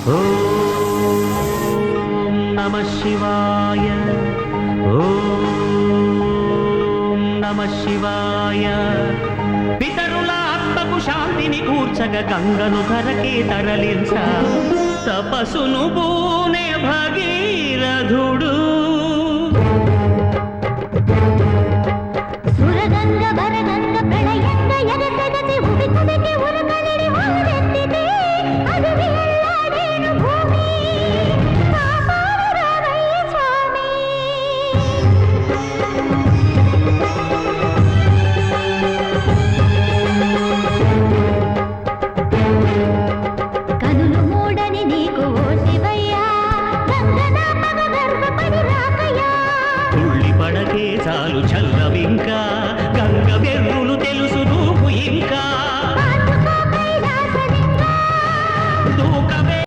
ఓం నమః శివాయ ఓం నమః శివాయ పితరుల ఆత్మకు శాంతిని కూర్చగ గంగను ధరకే తరలించ తపసును పూనే భగీరథుడు సురగంగ వరగంగ ప్రళయంగ ఎగసెగసి ఉబికుబికి ఉరకలిడి హారెత్తితే అది వేళ్లాడేను భూమి కాపాడరావయ్య స్వామి కనులు మూడని నీకు ఓ శివయ్యా గంగనా పగ గర్భపడి రాకయ్యా తుళ్ళి పడకే చాలు చల్లవింకా గంగ వెర్రు